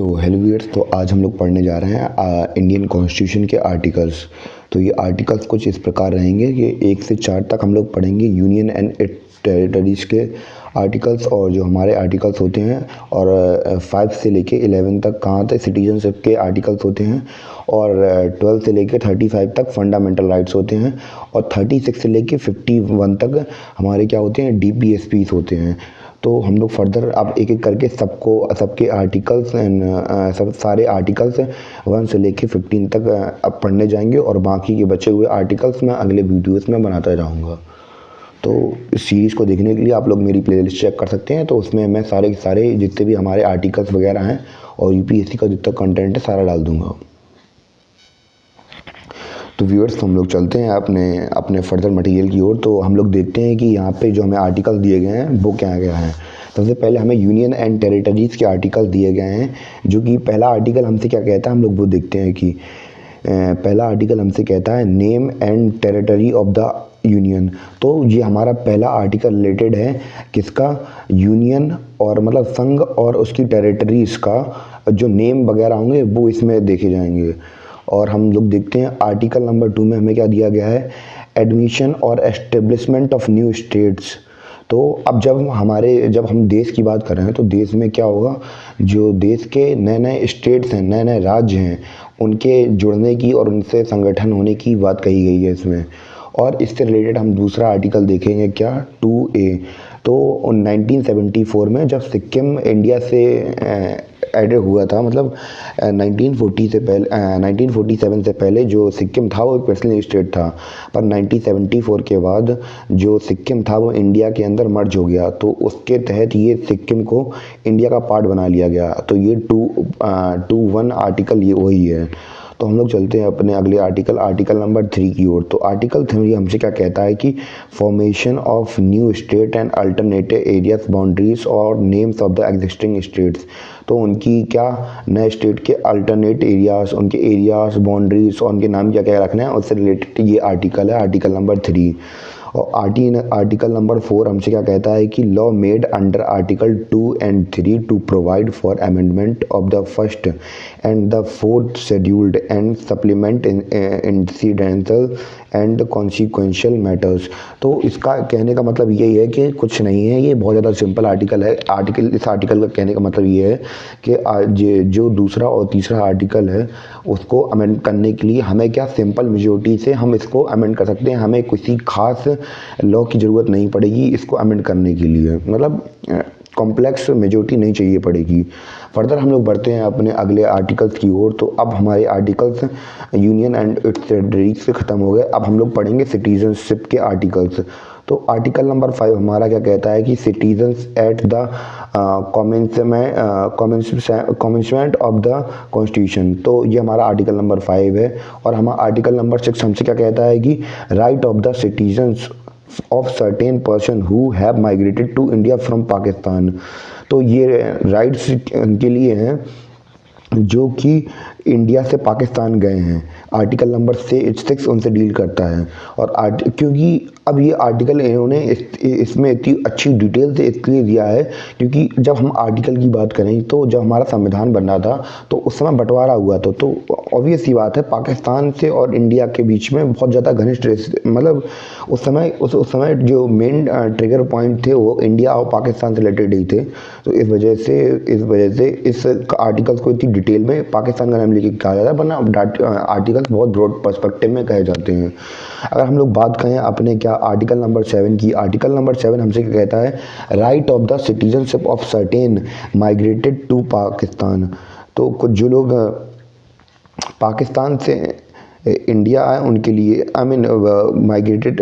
तो hello viewers, तो आज हम लोग पढ़ने जा रहे हैं इंडियन कॉन्स्टिट्यूशन के आर्टिकल्स। तो ये आर्टिकल्स कुछ इस प्रकार रहेंगे कि 1 से 4 तक हम लोग पढ़ेंगे यूनियन एंड इट टेरिटरीज़ के आर्टिकल्स, और जो हमारे आर्टिकल्स होते हैं, और 5 से लेके 11 तक कहाँ तक सिटीजनशिप के आर्टिकल्स होते हैं, और 12 से लेके 35 तक फंडामेंटल राइट्स होते हैं, और 36 से लेके 51 तक हमारे क्या होते हैं, DPSPs होते हैं। तो हम लोग फर्दर अब एक एक करके सबके आर्टिकल्स एंड सब सारे आर्टिकल्स 1 से लेके 15 तक अब पढ़ने जाएंगे, और बाकी के बचे हुए आर्टिकल्स मैं अगले वीडियोस में बनाता जाऊंगा। तो इस सीरीज़ को देखने के लिए आप लोग मेरी प्लेलिस्ट चेक कर सकते हैं। तो उसमें मैं सारे के सारे जितने भी हमारे आर्टिकल्स वगैरह हैं और UPSC का जितना कंटेंट है सारा डाल दूँगा। तो व्यूअर्स, हम लोग चलते हैं अपने फर्दर मटेरियल की ओर। तो हम लोग देखते हैं कि यहाँ पे जो हमें आर्टिकल दिए गए हैं वो क्या क्या हैं। सबसे पहले हमें यूनियन एंड टेरिटरीज़ के आर्टिकल दिए गए हैं, जो कि पहला आर्टिकल हमसे क्या कहता है, हम लोग वो देखते हैं कि पहला आर्टिकल हमसे कहता है name and territory of the union. तो ये हमारा पहला आर्टिकल रिलेटेड है किसका, यूनियन, और मतलब संघ और उसकी टेरिटरीज़ का जो नेम वगैरह होंगे वो इसमें देखे जाएंगे। और हम लोग देखते हैं आर्टिकल नंबर 2 में हमें क्या दिया गया है, एडमिशन और एस्टेब्लिशमेंट ऑफ न्यू स्टेट्स। तो अब जब हम देश की बात कर रहे हैं तो देश में क्या होगा, जो देश के नए नए स्टेट्स हैं, नए नए राज्य हैं, उनके जुड़ने की और उनसे संगठन होने की बात कही गई है इसमें। और इससे रिलेटेड हम दूसरा आर्टिकल देखेंगे क्या, 2A। तो 1974 में जब सिक्किम इंडिया से एडेड हुआ था, मतलब 1947 से पहले जो सिक्किम था वो एक पर्सनल स्टेट था, पर 1974 के बाद जो सिक्किम था वो इंडिया के अंदर मर्ज हो गया। तो उसके तहत ये सिक्किम को इंडिया का पार्ट बना लिया गया। तो ये 2.1 आर्टिकल ये वही है। तो हम लोग चलते हैं अपने अगले आर्टिकल नंबर 3 की ओर। तो आर्टिकल 3 हमसे क्या कहता है कि formation of new state and alternative areas boundaries और names of the existing states. तो उनकी क्या, नए स्टेट के अल्टरनेट एरियाज, उनके एरियाज, बाउंड्रीज और उनके नाम क्या क्या रखना है, उससे रिलेटेड ये आर्टिकल है, आर्टिकल नंबर 3। और आर्टिकल नंबर 4 हमसे क्या कहता है कि law made under article 2 and 3 to provide for amendment of the first and the 4th scheduled and supplement incidental and consequential matters. तो इसका कहने का मतलब यही है कि कुछ नहीं है, ये बहुत ज़्यादा सिंपल आर्टिकल है। इस आर्टिकल का कहने का मतलब ये है कि जो दूसरा और तीसरा आर्टिकल है उसको अमेंड करने के लिए हमें क्या, सिंपल मेजोरिटी से हम इसको अमेंड कर सकते हैं। हमें किसी खास लॉ की ज़रूरत नहीं पड़ेगी इसको अमेंड करने के लिए, मतलब कॉम्प्लेक्स मेजोरिटी नहीं चाहिए पड़ेगी। फर्दर हम लोग बढ़ते हैं अपने अगले आर्टिकल्स की ओर। तो अब हमारे articles union and it's territories से ख़त्म हो गए। अब हम लोग पढ़ेंगे सिटीजनशिप के आर्टिकल्स। तो आर्टिकल नंबर 5 हमारा क्या कहता है कि citizens at the कॉमेंसमेंट of the constitution. तो ये हमारा आर्टिकल नंबर 5 है। और हमारा आर्टिकल नंबर 6 हमसे क्या कहता है कि right of the citizens of certain person who have migrated to India from Pakistan। तो ये राइट्स उनके लिए हैं जो कि इंडिया से पाकिस्तान गए हैं। आर्टिकल नंबर 6 उनसे डील करता है। और क्योंकि अब ये आर्टिकल इन्होंने इसमें इतनी अच्छी डिटेल से इसलिए दिया है क्योंकि जब हम आर्टिकल की बात करें तो जब हमारा संविधान बन रहा था तो उस समय बंटवारा हुआ था। तो ऑब्वियस सी बात है, पाकिस्तान से और इंडिया के बीच में बहुत ज़्यादा घनिष्ठ मतलब उस समय जो मेन ट्रिगर पॉइंट थे वो इंडिया और पाकिस्तान से रिलेटेड ही थे। तो इस वजह से इस आर्टिकल्स को इतनी डिटेल में पाकिस्तान का नाम लेके कहा जाता है, वरना आर्टिकल्स बहुत ब्रॉड पर्सपेक्टिव में कहे जाते हैं। अगर हम लोग बात करें अपने क्या आर्टिकल नंबर 7 की, आर्टिकल नंबर 7 हमसे क्या कहता है, right of the citizenship of certain migrated to Pakistan. तो कुछ जो लोग पाकिस्तान से इंडिया आए उनके लिए, माइग्रेटेड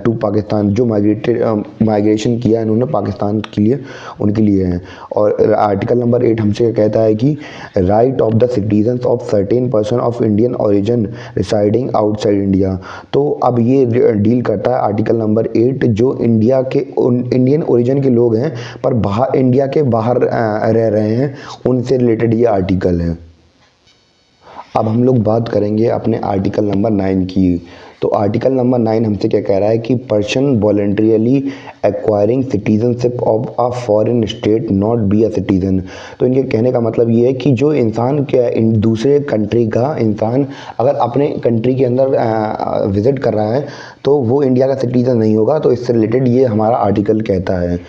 टू पाकिस्तान, जो माइग्रेशन किया इन्होंने पाकिस्तान के लिए, उनके लिए हैं। और आर्टिकल नंबर 8 हमसे कहता है कि right of the citizens of certain person of Indian origin residing outside India. तो अब ये डील करता है आर्टिकल नंबर 8 जो इंडियन ओरिजिन के लोग हैं पर बाहर, इंडिया के बाहर रह रहे हैं, उनसे रिलेटेड ये आर्टिकल है। अब हम लोग बात करेंगे अपने आर्टिकल नंबर 9 की। तो आर्टिकल नंबर 9 हमसे क्या कह रहा है कि person voluntarily acquiring citizenship of a foreign state not be a citizen. तो इनके कहने का मतलब ये है कि जो इंसान दूसरे कंट्री का इंसान अगर अपने कंट्री के अंदर विजिट कर रहा है तो वो इंडिया का सिटीजन नहीं होगा। तो इससे रिलेटेड ये हमारा आर्टिकल कहता है।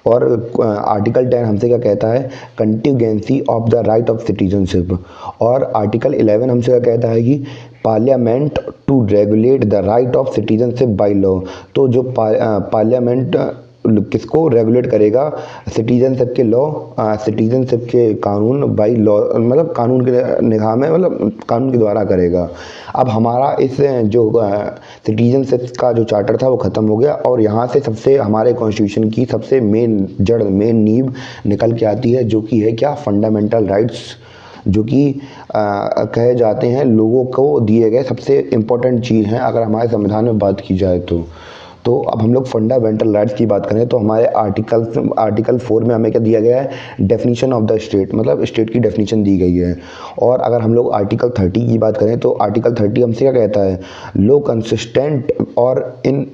और आर्टिकल 10 हमसे क्या कहता है, contingency of the right of citizenship. और आर्टिकल 11 हमसे क्या कहता है कि parliament to regulate the right of citizenship by law. तो जो पार्लियामेंट किसको रेगुलेट करेगा, सिटीजनशिप के लॉ, सिटीजनशिप के कानून बाय लॉ, मतलब कानून के निगाह में, मतलब कानून के द्वारा करेगा। अब हमारा इस जो सिटीजनशिप का जो चार्टर था वो ख़त्म हो गया और यहाँ से सबसे हमारे कॉन्स्टिट्यूशन की सबसे मेन जड़, मेन नींव निकल के आती है, जो कि है क्या, फंडामेंटल राइट्स, जो कि कहे जाते हैं लोगों को दिए गए सबसे इम्पोर्टेंट चीज़ हैं अगर हमारे संविधान में बात की जाए तो अब हम लोग फंडामेंटल राइट्स की बात करें तो हमारे आर्टिकल 4 में हमें क्या दिया गया है, डेफिनेशन ऑफ द स्टेट, मतलब स्टेट की डेफिनेशन दी गई है। और अगर हम लोग आर्टिकल 30 की बात करें तो आर्टिकल 30 हमसे क्या कहता है, लो कंसिस्टेंट और इन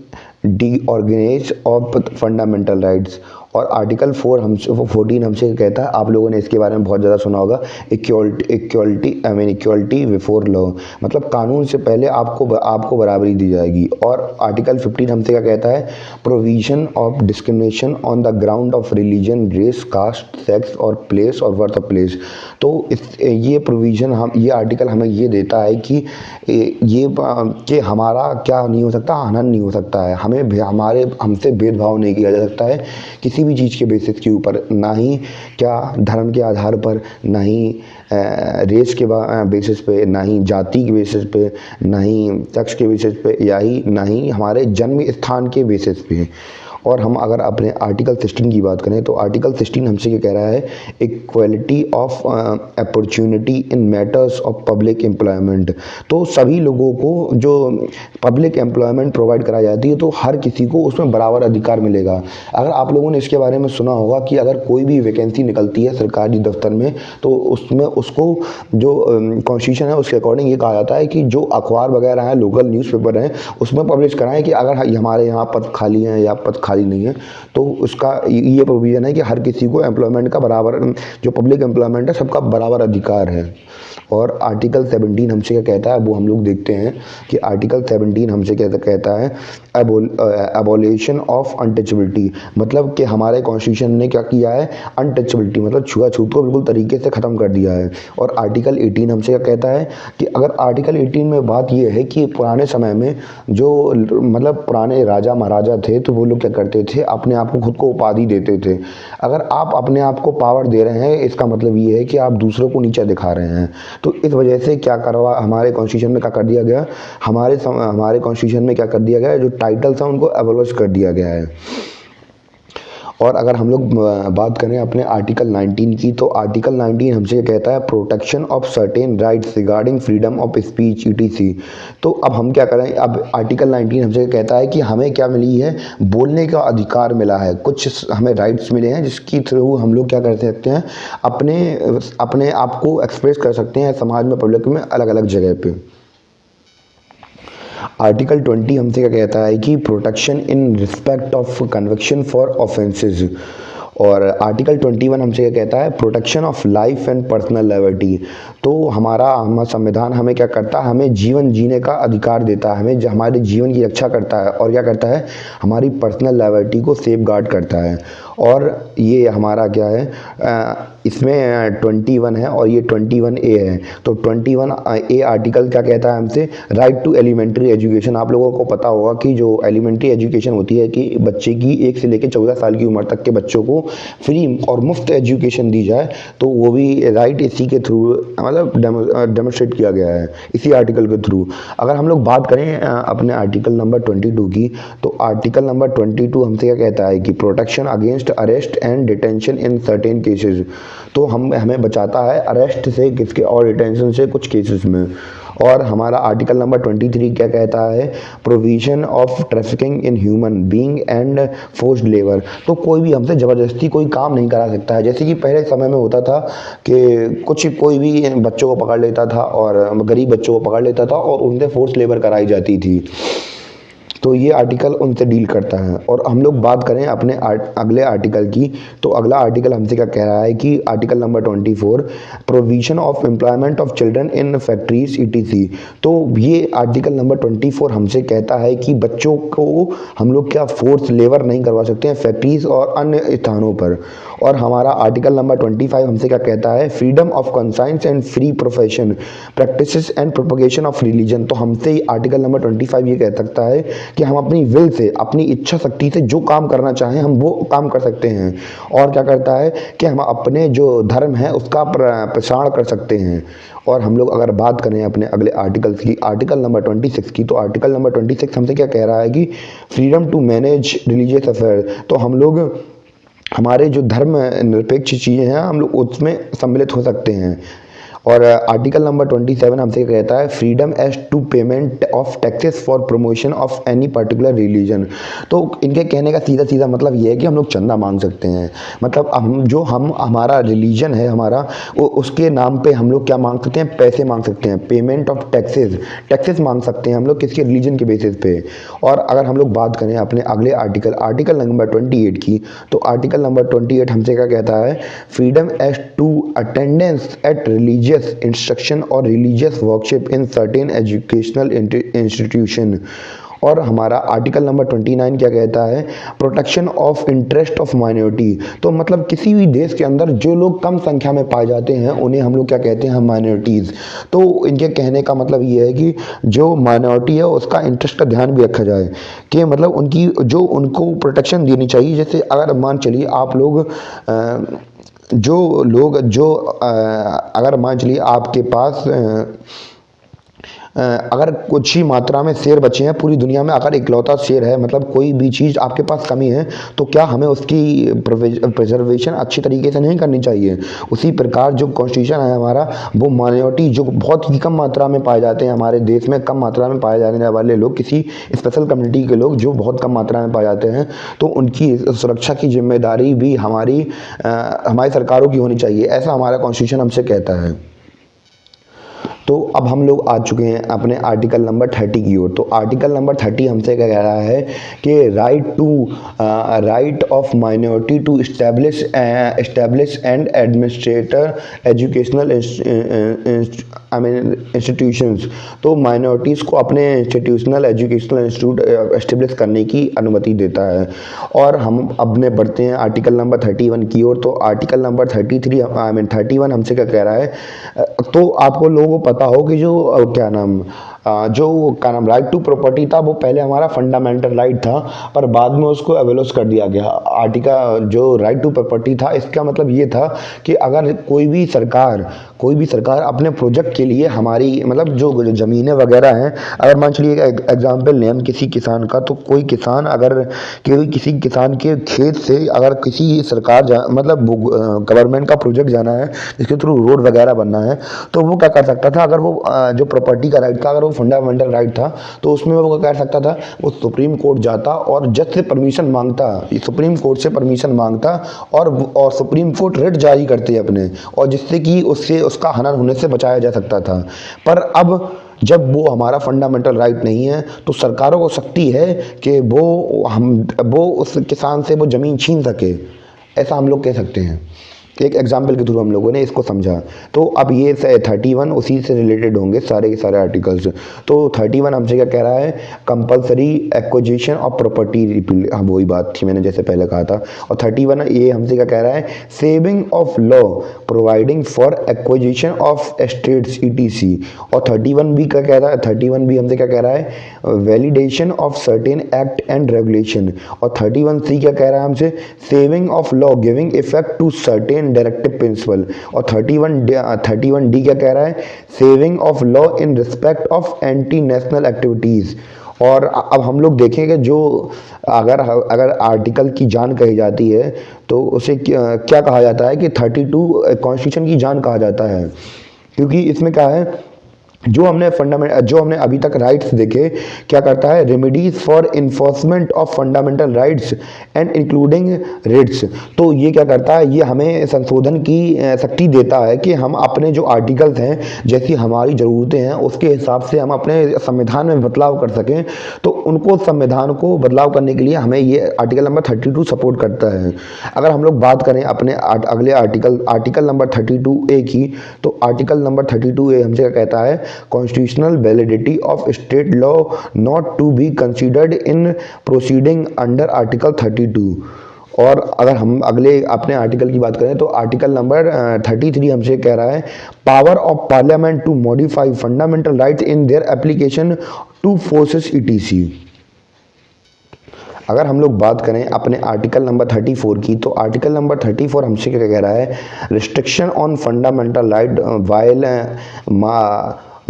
डी ऑफ फंडामेंटल राइट्स। और आर्टिकल 14 हमसे कहता है, आप लोगों ने इसके बारे में बहुत ज़्यादा सुना होगा, इक्वलिटी बिफोर लॉ, मतलब कानून से पहले आपको बराबरी दी जाएगी। और आर्टिकल 15 हमसे क्या कहता है, provision of discrimination on the ground of religion, race, caste, sex और प्लेस और वर्थ ऑफ प्लेस। तो ये प्रोविज़न ये आर्टिकल हमें ये देता है कि कि हमारा क्या नहीं हो सकता, हनन नहीं हो सकता है, हमसे भेदभाव नहीं किया जा सकता है किसी भी चीज़ के बेसिस के ऊपर, ना ही क्या धर्म के आधार पर, ना ही रेस के बेसिस पे, ना ही जाति के बेसिस पे, ना ही सेक्स के बेसिस पे, ना ही हमारे जन्म स्थान के बेसिस पे। और हम अगर अपने आर्टिकल 16 की बात करें तो आर्टिकल 16 हमसे क्या कह रहा है, equality of opportunity in matters of public employment. तो सभी लोगों को जो पब्लिक एम्प्लॉयमेंट प्रोवाइड कराई जाती है तो हर किसी को उसमें बराबर अधिकार मिलेगा। अगर आप लोगों ने इसके बारे में सुना होगा कि अगर कोई भी वैकेंसी निकलती है सरकारी दफ्तर में तो उसमें उसको जो कॉन्स्टिट्यूशन है उसके अकॉर्डिंग ये कहा जाता है कि जो अखबार वगैरह हैं, लोकल न्यूज़पेपर हैं, उसमें पब्लिश कराएं कि अगर हमारे यहाँ पद खाली हैं या पद खाली नहीं है तो उसका ये प्रोविज़न है कि हर किसी को एम्प्लॉयमेंट का बराबर, जो पब्लिक एम्प्लॉयमेंट है सबका बराबर अधिकार है। और आर्टिकल 17 हमसे क्या कहता है वो हम लोग देखते हैं कि आर्टिकल 17 हमसे कहता है एबोलिशन ऑफ अनटचेबिलिटी, मतलब कि हमारे कॉन्स्टिट्यूशन ने क्या किया है, अनटचेबिलिटी मतलब छुआछूत को बिल्कुल तरीके से ख़त्म कर दिया है। और आर्टिकल 18 हमसे क्या कहता है कि अगर आर्टिकल 18 में बात ये है कि पुराने समय में जो मतलब पुराने राजा महाराजा थे तो वो लोग क्या करते थे, अपने आप को खुद को उपाधि देते थे। अगर आप अपने आप को पावर दे रहे हैं इसका मतलब ये है कि आप दूसरों को नीचा दिखा रहे हैं। तो इस वजह से क्या हमारे कॉन्स्टिट्यूशन में क्या कर दिया गया, हमारे कॉन्स्टिट्यूशन में क्या कर दिया गया, जो टाइटल्स हैं उनको एबॉलिश कर दिया गया है। और अगर हम लोग बात करें अपने आर्टिकल 19 की तो आर्टिकल 19 हमसे कहता है protection of certain rights regarding freedom of speech etc. तो अब हम क्या करें, अब आर्टिकल 19 हमसे कहता है कि हमें क्या मिली है, बोलने का अधिकार मिला है, कुछ हमें राइट्स मिले हैं जिसकी थ्रू हम लोग क्या कर सकते हैं, अपने आप को एक्सप्रेस कर सकते हैं समाज में, पब्लिक में, अलग अलग जगह पे। आर्टिकल 20 हमसे क्या कहता है कि protection in respect of conviction for offences. और आर्टिकल 21 हमसे क्या कहता है, protection of life and personal liberty. तो हमारा संविधान हमें क्या करता है, हमें जीवन जीने का अधिकार देता है, हमें हमारे जीवन की रक्षा करता है और क्या करता है, हमारी पर्सनल लिबर्टी को सेफ गार्ड करता है। और ये हमारा क्या है, इसमें 21 है और ये 21A है। तो 21A आर्टिकल क्या कहता है हमसे, राइट टू एलिमेंट्री एजुकेशन। आप लोगों को पता होगा कि जो एलिमेंट्री एजुकेशन होती है कि बच्चे की 1 से लेकर 14 साल की उम्र तक के बच्चों को फ्री और मुफ्त एजुकेशन दी जाए, तो वो भी राइट इसी के थ्रू मतलब डेमोस्ट्रेट किया गया है, इसी आर्टिकल के थ्रू। अगर हम लोग बात करें अपने आर्टिकल नंबर 22 की तो आर्टिकल नंबर 22 हमसे क्या कहता है कि protection against arrest and detention in certain cases. तो हमें बचाता है अरेस्ट से, किसके, और डिटेंशन से कुछ केसेस में। और हमारा आर्टिकल नंबर 23 क्या कहता है, provision of trafficking in human being and forced labour. तो कोई भी हमसे ज़बरदस्ती कोई काम नहीं करा सकता है। जैसे कि पहले समय में होता था कि कोई भी बच्चों को पकड़ लेता था और गरीब बच्चों को पकड़ लेता था और उनसे फोर्स लेबर कराई जाती थी। तो ये आर्टिकल उनसे डील करता है। और हम लोग बात करें अपने अगले आर्टिकल की, तो अगला आर्टिकल हमसे क्या कह रहा है कि article number 24, provision of employment of children in factories etc. तो ये आर्टिकल नंबर 24 हमसे कहता है कि बच्चों को हम लोग क्या फोर्स लेबर नहीं करवा सकते हैं फैक्ट्रीज और अन्य स्थानों पर। और हमारा आर्टिकल नंबर 25 हमसे क्या कहता है, freedom of conscience and free profession practices and propagation of religion. तो हमसे आर्टिकल नंबर 25 ये कह सकता है कि हम अपनी विल से, अपनी इच्छा शक्ति से जो काम करना चाहें हम वो काम कर सकते हैं। और क्या करता है कि हम अपने जो धर्म है उसका प्रसार कर सकते हैं। और हम लोग अगर बात करें अपने अगले आर्टिकल्स की, आर्टिकल नंबर 26 की, तो आर्टिकल नंबर 26 हमसे क्या कह रहा है कि freedom to manage religious affair. तो हम लोग हमारे जो धर्म निरपेक्ष चीज़ें हैं हम लोग उसमें सम्मिलित हो सकते हैं। और आर्टिकल नंबर 27 हमसे कहता है freedom as to payment of taxes for promotion of any particular religion. तो इनके कहने का सीधा सीधा मतलब ये है कि हम लोग चंदा मांग सकते हैं। मतलब हम हमारा रिलीजन है हमारा, उसके नाम पे हम लोग क्या मांग सकते हैं, पैसे मांग सकते हैं, पेमेंट ऑफ टैक्सेस मांग सकते हैं हम लोग किसके, रिलीजन के बेसिस पे। और अगर हम लोग बात करें अपने अगले आर्टिकल नंबर 28 की, तो आर्टिकल नंबर 28 हमसे क्या कहता है, freedom as to attendance at religious instruction और religious worship in certain educational institution. और हमारा आर्टिकल नंबर 29 क्या कहता है, protection of interest of minority. तो मतलब किसी भी देश के अंदर जो लोग कम संख्या में पाए जाते हैं उन्हें हम लोग क्या कहते हैं, माइनॉरिटीज़। तो इनके कहने का मतलब ये है कि जो माइनॉरिटी है उसका इंटरेस्ट का ध्यान भी रखा जाए, कि मतलब उनकी जो उनको प्रोटेक्शन देनी चाहिए। जैसे अगर मान चलिए आप लोग अगर मान चलिए आपके पास अगर कुछ ही मात्रा में शेर बचे हैं पूरी दुनिया में, अगर इकलौता शेर है, मतलब कोई भी चीज़ आपके पास कमी है, तो क्या हमें उसकी प्रिजर्वेशन अच्छी तरीके से नहीं करनी चाहिए। उसी प्रकार जो कॉन्स्टिट्यूशन है हमारा, वो माइनॉरिटी जो बहुत ही कम मात्रा में पाए जाते हैं हमारे देश में, कम मात्रा में पाए जाने वाले लोग, किसी स्पेशल कम्युनिटी के लोग जो बहुत कम मात्रा में पाए जाते हैं, तो उनकी सुरक्षा की जिम्मेदारी भी हमारी सरकारों की होनी चाहिए, ऐसा हमारा कॉन्स्टिट्यूशन हमसे कहता है। तो अब हम लोग आ चुके हैं अपने आर्टिकल नंबर 30 की ओर। तो आर्टिकल नंबर 30 हमसे क्या कह रहा है कि right of minority to establish and administrator educational institutions. तो माइनॉरिटीज़ को अपने इंस्टीट्यूशनल एजुकेशनल इंस्टीट्यूट एस्टेब्लिश करने की अनुमति देता है। और हम अपने बढ़ते हैं आर्टिकल नंबर 31 की ओर। तो आर्टिकल नंबर 31 हमसे क्या कह रहा है, तो आपको लोगों को पता हो कि जो राइट टू प्रॉपर्टी था वो पहले हमारा फंडामेंटल राइट था, पर बाद में उसको एबोलिश कर दिया गया। आर्टिकल जो राइट टू प्रॉपर्टी था, इसका मतलब ये था कि अगर कोई भी सरकार अपने प्रोजेक्ट के लिए हमारी मतलब जो ज़मीनें वगैरह हैं, अगर मान चलिए एग्जाम्पल लें हम किसी किसान का, तो कोई किसान अगर किसी किसान के खेत से अगर किसी सरकार मतलब गवर्नमेंट का प्रोजेक्ट जाना है जिसके थ्रू रोड वगैरह बनना है, तो वो क्या कर सकता था, अगर वो जो प्रॉपर्टी का राइट था, अगर वो फंडामेंटल राइट था, तो उसमें वो क्या कर सकता था, वो सुप्रीम कोर्ट जाता और जज से परमिशन मांगता, सुप्रीम कोर्ट से परमिशन मांगता, और सुप्रीम कोर्ट रिट जारी करते अपने, और जिससे कि उसका हनन होने से बचाया जा सकता था। पर अब जब वो हमारा फंडामेंटल राइट नहीं है, तो सरकारों को शक्ति है कि वो उस किसान से वो ज़मीन छीन सके, ऐसा हम लोग कह सकते हैं। एक एग्जाम्पल के थ्रू हम लोगों ने इसको समझा। तो अब ये 31 उसी से रिलेटेड होंगे सारे के सारे आर्टिकल्स। तो 31 हमसे क्या कह रहा है, compulsory acquisition of property repeal, हाँ वही बात थी मैंने जैसे पहले कहा था। और 31 ये हमसे क्या कह रहा है, saving of law providing for acquisition of estates etc. और 31 भी क्या कह रहा है, 31 भी हमसे क्या कह रहा है, validation of certain act and regulation. और 31C क्या कह रहा है हमसे, saving of law giving effect to certain directive principle. और 31D क्या कह रहा है, saving of law in respect of anti national activities. और अब हम लोग देखेंगे जो अगर आर्टिकल की जान कही जाती है तो उसे क्या कहा जाता है कि 32 कॉन्स्टिट्यूशन की जान कहा जाता है, क्योंकि इसमें क्या है जो हमने अभी तक राइट्स देखे, क्या करता है, remedies for enforcement of fundamental rights and including writs. तो ये क्या करता है, ये हमें संशोधन की शक्ति देता है कि हम अपने जो आर्टिकल्स हैं, जैसी हमारी ज़रूरतें हैं उसके हिसाब से हम अपने संविधान में बदलाव कर सकें। तो उनको संविधान को बदलाव करने के लिए हमें ये आर्टिकल नंबर 32 सपोर्ट करता है। अगर हम लोग बात करें अपने अगले आर्टिकल नंबर 32A की, तो आर्टिकल नंबर 32A हमसे क्या कहता है, constitutional validity of state law not to be considered in proceeding under article 32। और अगर हम अगले अपने आर्टिकल की बात करें तो आर्टिकल नंबर 33 हमसे कह रहा है, power of parliament to modify fundamental rights in their application to forces ETC। अगर हम लोग बात करें अपने आर्टिकल नंबर 34 की, तो आर्टिकल नंबर 34 हमसे क्या कह रहा है, restriction on fundamental right while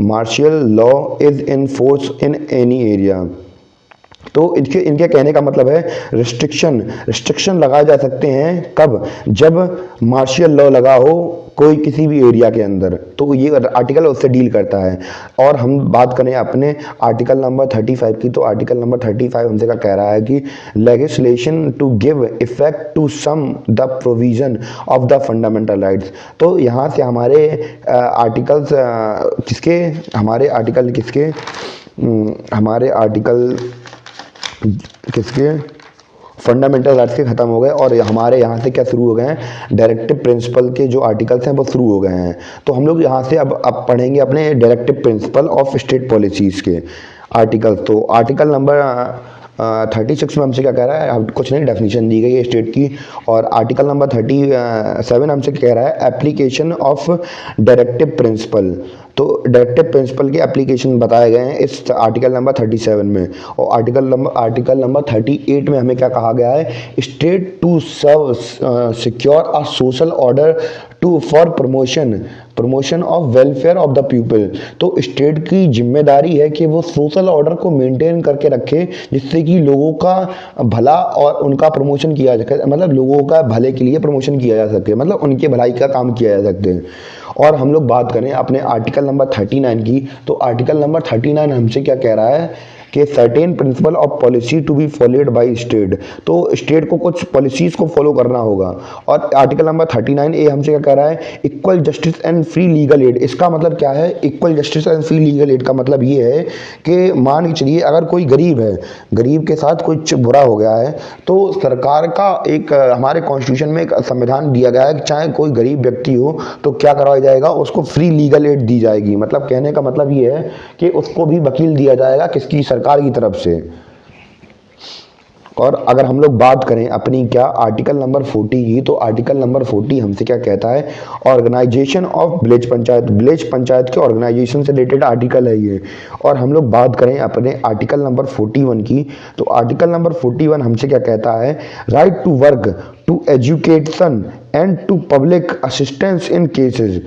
martial law is in force in any area. तो इनके कहने का मतलब है रिस्ट्रिक्शन लगाए जा सकते हैं कब, जब मार्शियल लॉ लगा हो कोई किसी भी एरिया के अंदर। तो ये आर्टिकल उससे डील करता है। और हम बात करें अपने आर्टिकल नंबर 35 की, तो आर्टिकल नंबर 35 हमसे क्या कह रहा है कि legislation to give effect to some the provision of the fundamental rights. तो यहाँ से हमारे आर्टिकल्स हमारे आर्टिकल किसके, फंडामेंटल राइट्स के ख़त्म हो गए और हमारे यहाँ से क्या शुरू हो गए हैं, डायरेक्टिव प्रिंसिपल के जो आर्टिकल्स हैं वो शुरू हो गए हैं। तो हम लोग यहाँ से अब पढ़ेंगे अपने directive principle of state policies के आर्टिकल्स। तो आर्टिकल नंबर 36 में हमसे क्या कह रहा है, अब कुछ नहीं, डेफिनेशन दी गई है स्टेट की। और आर्टिकल नंबर 37 हमसे कह रहा है एप्लीकेशन ऑफ डायरेक्टिव प्रिंसिपल। तो डायरेक्टिव प्रिंसिपल के एप्लीकेशन बताए गए हैं इस आर्टिकल नंबर 37 में। और आर्टिकल नंबर 38 में हमें क्या कहा गया है, state to serve secure a social order to for promotion of welfare of the people. तो स्टेट की जिम्मेदारी है कि वो सोशल ऑर्डर को मेंटेन करके रखे, जिससे कि लोगों का भला और उनका प्रमोशन किया जा सके, मतलब लोगों का भले के लिए प्रमोशन किया जा सके, मतलब उनके भलाई का काम किया जा सकते हैं। और हम लोग बात करें अपने आर्टिकल नंबर 39 की, तो आर्टिकल नंबर 39 हमसे क्या कह रहा है कि certain principle of policy to be followed by state. तो स्टेट को कुछ पॉलिसीज़ को फॉलो करना होगा। और आर्टिकल नंबर 39A हमसे क्या कह रहा है, equal justice and free legal aid. इसका मतलब क्या है, equal justice and free legal aid का मतलब ये है कि मान के चलिए अगर कोई गरीब है, गरीब के साथ कुछ बुरा हो गया है, तो सरकार का एक हमारे कॉन्स्टिट्यूशन में एक संविधान दिया गया है कि चाहे कोई गरीब व्यक्ति हो तो क्या करवाया जाएगा, उसको फ्री लीगल एड दी जाएगी। मतलब कहने का मतलब ये है कि उसको भी वकील दिया जाएगा, किसकी, सरकार की तरफ से। और अगर हम लोग बात करें अपनी क्या आर्टिकल नंबर 40 की, तो आर्टिकल नंबर 40 हमसे क्या कहता है, ऑर्गेनाइजेशन ऑफ विलेज पंचायत के ऑर्गेनाइजेशन से रिलेटेड आर्टिकल है ये। और हम लोग बात करें अपने आर्टिकल नंबर 41 की, तो आर्टिकल नंबर 41 हमसे क्या कहता है, right to work to education and to public assistance in cases.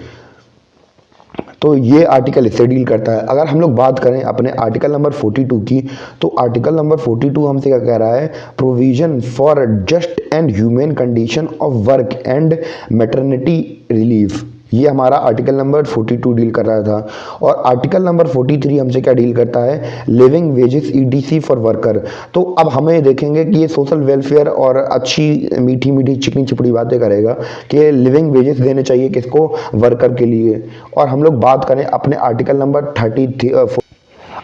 तो ये आर्टिकल इससे डील करता है। अगर हम लोग बात करें अपने आर्टिकल नंबर 42 की, तो आर्टिकल नंबर 42 हमसे क्या कह रहा है, provision for just and human condition of work and maternity relief. ये हमारा आर्टिकल नंबर 42 डील कर रहा था। और आर्टिकल नंबर 43 हमसे क्या डील करता है, living wages ETC for worker. तो अब हमें देखेंगे कि ये सोशल वेलफेयर और अच्छी मीठी मीठी चिकनी चिपड़ी बातें करेगा कि लिविंग वेजेस देने चाहिए किसको, वर्कर के लिए। और हम लोग बात करें अपने आर्टिकल नंबर 33,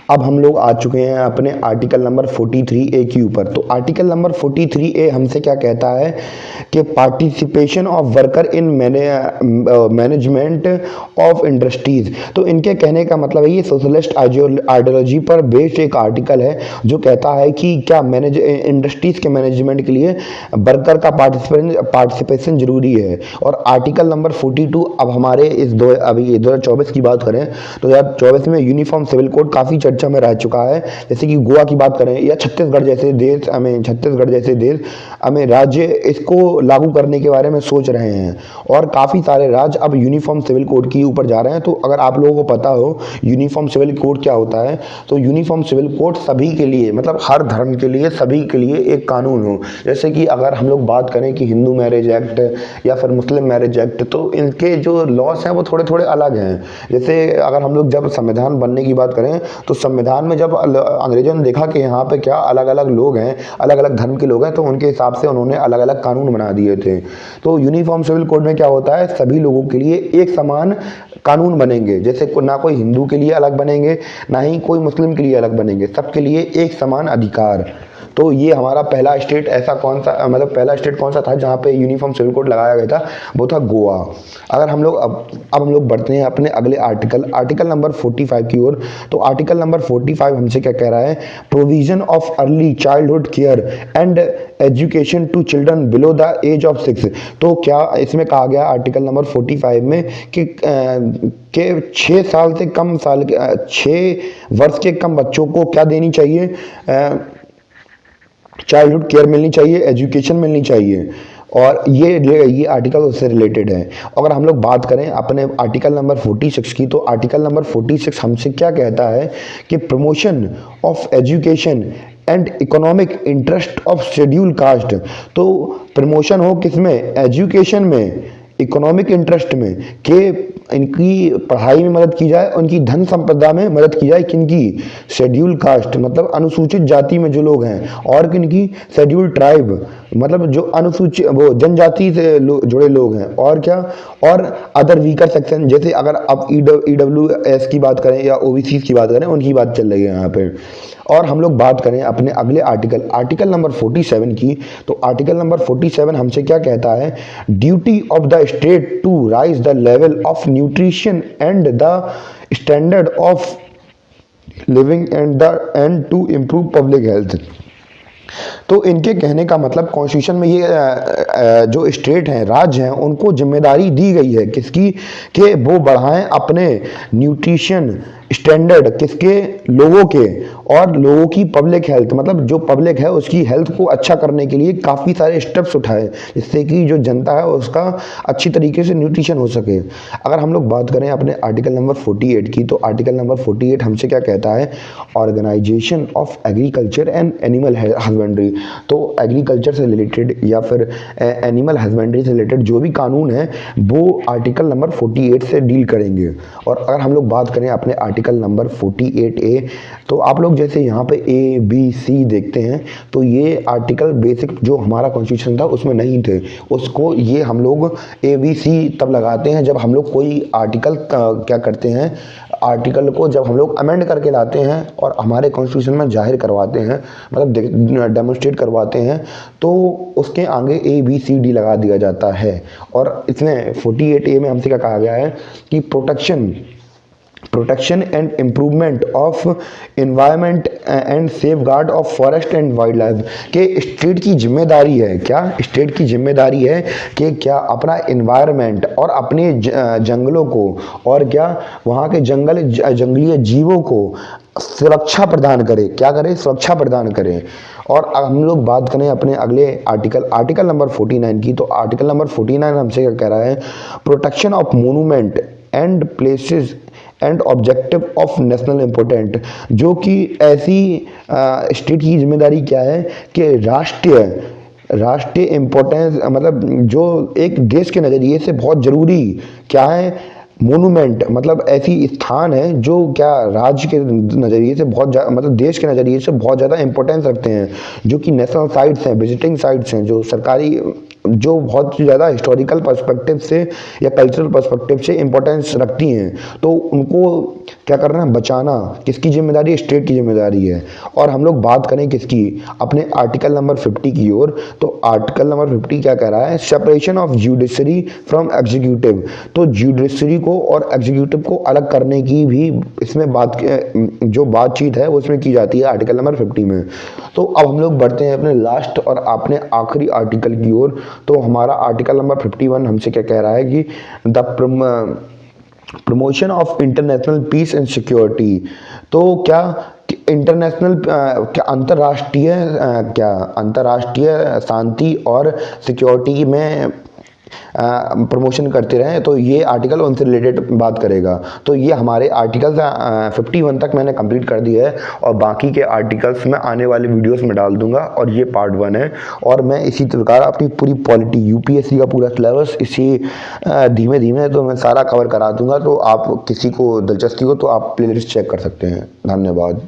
अब हम लोग आ चुके हैं अपने आर्टिकल नंबर 43A के ऊपर। तो आर्टिकल नंबर 43A हमसे क्या कहता है कि participation of worker in management of industries. तो इनके कहने का मतलब है ये सोशलिस्ट आइडियोलॉजी पर बेस्ड एक आर्टिकल है, जो कहता है कि क्या इंडस्ट्रीज के मैनेजमेंट के लिए वर्कर का पार्टिसिपेशन जरूरी है। और आर्टिकल नंबर 42 अब हमारे अभी 2024 की बात करें तो 2024 में यूनिफॉर्म सिविल कोड काफ़ी चर्चा में रह चुका है। जैसे कि गोवा की बात करें या छत्तीसगढ़ जैसे देश हमें राज्य इसको लागू करने के बारे में सोच रहे हैं और काफ़ी सारे राज्य अब यूनिफॉर्म सिविल कोड के ऊपर जा रहे हैं। तो अगर आप लोगों को पता हो यूनिफॉर्म सिविल कोड क्या होता है, तो यूनिफॉर्म सिविल कोड सभी के लिए, मतलब हर धर्म के लिए, सभी के लिए एक कानून हो। जैसे कि अगर हम लोग बात करें कि हिंदू मैरिज एक्ट या फिर मुस्लिम मैरिज एक्ट, तो इनके जो लॉस हैं वो थोड़े थोड़े अलग हैं। जैसे अगर हम लोग जब संविधान बनने की बात करें तो संविधान में जब अंग्रेजों ने देखा कि यहाँ पे क्या अलग अलग लोग हैं, अलग अलग धर्म के लोग हैं, तो उनके हिसाब से उन्होंने अलग अलग कानून बना दिए थे। तो यूनिफॉर्म सिविल कोड में क्या होता है, सभी लोगों के लिए एक समान कानून बनेंगे। जैसे ना कोई हिंदू के लिए अलग बनेंगे, ना ही कोई मुस्लिम के लिए अलग बनेंगे, सबके लिए एक समान अधिकार। तो ये हमारा पहला स्टेट ऐसा कौन सा, मतलब पहला स्टेट कौन सा था जहाँ पे यूनिफॉर्म सिविल कोड लगाया गया था, वो था गोवा। अगर हम लोग अब हम लोग बढ़ते हैं अपने अगले आर्टिकल नंबर 45 की ओर। तो आर्टिकल नंबर 45 हमसे क्या कह रहा है, provision of early childhood care and education to children below the age of 6। तो क्या इसमें कहा गया आर्टिकल नंबर 45 में कि 6 वर्ष के कम बच्चों को क्या देनी चाहिए, चाइल्डहुड केयर मिलनी चाहिए, एजुकेशन मिलनी चाहिए। और ये आर्टिकल उससे रिलेटेड है। अगर हम लोग बात करें अपने आर्टिकल नंबर 46 की, तो आर्टिकल नंबर 46 हमसे क्या कहता है कि promotion of education and economic interest of schedule caste. तो प्रमोशन हो किसमें, एजुकेशन में, इकोनॉमिक इंटरेस्ट में, कि इनकी पढ़ाई में मदद की जाए, उनकी धन संपदा में मदद की जाए। किनकी, शेड्यूल कास्ट मतलब अनुसूचित जाति में जो लोग हैं, और किनकी, शेड्यूल ट्राइब मतलब जो अनुसूचित वो जनजाति से जुड़े लोग हैं, और क्या, और अदर वीकर सेक्शन। जैसे अगर आप EWS की बात करें या OBC की बात करें, उनकी बात चल रही है यहाँ पे। और हम लोग बात करें अपने अगले आर्टिकल नंबर 47 की, तो आर्टिकल नंबर 47 हमसे क्या कहता है, duty of the state to raise the level of nutrition and the standard of living and to improve public health. तो इनके कहने का मतलब कॉन्स्टिट्यूशन में ये जो स्टेट हैं, राज्य हैं, उनको जिम्मेदारी दी गई है किसकी, कि वो बढ़ाएं अपने न्यूट्रिशन स्टैंडर्ड, किसके, लोगों के, और लोगों की पब्लिक हेल्थ, मतलब जो पब्लिक है उसकी हेल्थ को अच्छा करने के लिए काफ़ी सारे स्टेप्स उठाए, जिससे कि जो जनता है उसका अच्छी तरीके से न्यूट्रिशन हो सके। अगर हम लोग बात करें अपने आर्टिकल नंबर 48 की, तो आर्टिकल नंबर 48 हमसे क्या कहता है, organisation of agriculture and animal husbandry. तो एग्रीकल्चर से रिलेटेड या फिर एनिमल हस्बेंड्री से रिलेटेड जो भी कानून है वो आर्टिकल नंबर 48 से डील करेंगे। और अगर हम लोग बात करें अपने आर्टिकल नंबर 48A, तो आप लोग जैसे यहाँ पे ABC देखते हैं, तो ये आर्टिकल बेसिक जो हमारा कॉन्स्टिट्यूशन था उसमें नहीं थे, उसको ये हम लोग ABC तब लगाते हैं जब हम लोग कोई आर्टिकल क्या करते हैं, आर्टिकल को जब हम लोग अमेंड करके लाते हैं और हमारे कॉन्स्टिट्यूशन में जाहिर करवाते हैं, मतलब डेमोन्स्ट्रेट करवाते हैं, तो उसके आगे ABCD लगा दिया जाता है। और इसमें 48A में हमसे क्या कहा गया है कि protection and improvement of environment and safeguard of forest and wild life, के स्टेट की जिम्मेदारी है, क्या स्टेट की जिम्मेदारी है कि क्या अपना एनवायरनमेंट और अपने जंगलों को, और क्या वहाँ के जंगली जीवों को सुरक्षा प्रदान करे, क्या करे, सुरक्षा प्रदान करे। और हम लोग बात करें अपने अगले आर्टिकल नंबर 49 की, तो आर्टिकल नंबर 49 हमसे क्या कह रहा है, protection of monument and places and objective of national important, जो कि ऐसी स्टेट की जिम्मेदारी क्या है कि राष्ट्रीय इम्पोर्टेंस, मतलब जो एक देश के नज़रिए से बहुत ज़रूरी क्या है, मोनूमेंट मतलब ऐसी स्थान है जो क्या राज्य के नज़रिए से बहुत मतलब देश के नज़रिए से बहुत ज़्यादा इंपॉर्टेंस रखते हैं, जो कि नेशनल साइट्स हैं, विजिटिंग साइट्स हैं, जो सरकारी, जो बहुत ज़्यादा हिस्टोरिकल पर्सपेक्टिव से या कल्चरल पर्सपेक्टिव से इंपॉर्टेंस रखती हैं। तो उनको क्या करना है, बचाना किसकी जिम्मेदारी है, स्टेट की जिम्मेदारी है। और हम लोग बात करें किसकी, अपने आर्टिकल नंबर 50 की ओर, तो आर्टिकल नंबर 50 क्या कह रहा है, separation of judiciary from executive. तो जुडिशरी को और एग्जीक्यूटिव को अलग करने की भी इसमें जो बातचीत है वो इसमें की जाती है आर्टिकल नंबर 50 में। तो अब हम लोग बढ़ते हैं अपने लास्ट और अपने आखिरी आर्टिकल की ओर। तो हमारा आर्टिकल नंबर 51 हमसे क्या कह रहा है कि promotion of international peace and security. तो क्या इंटरनेशनल क्या अंतर्राष्ट्रीय क्या अंतर्राष्ट्रीय शांति और सिक्योरिटी में प्रमोशन करते रहे, तो ये आर्टिकल उनसे रिलेटेड बात करेगा। तो ये हमारे आर्टिकल्स 51 तक मैंने कंप्लीट कर दिया है और बाकी के आर्टिकल्स मैं आने वाले वीडियोस में डाल दूंगा और ये पार्ट 1 है। और मैं इसी प्रकार अपनी पूरी पॉलिटी यूपीएससी का पूरा सिलेबस इसी धीमे धीमे तो मैं सारा कवर करा दूंगा। तो आप किसी को दिलचस्पी हो तो आप प्लेलिस्ट चेक कर सकते हैं। धन्यवाद।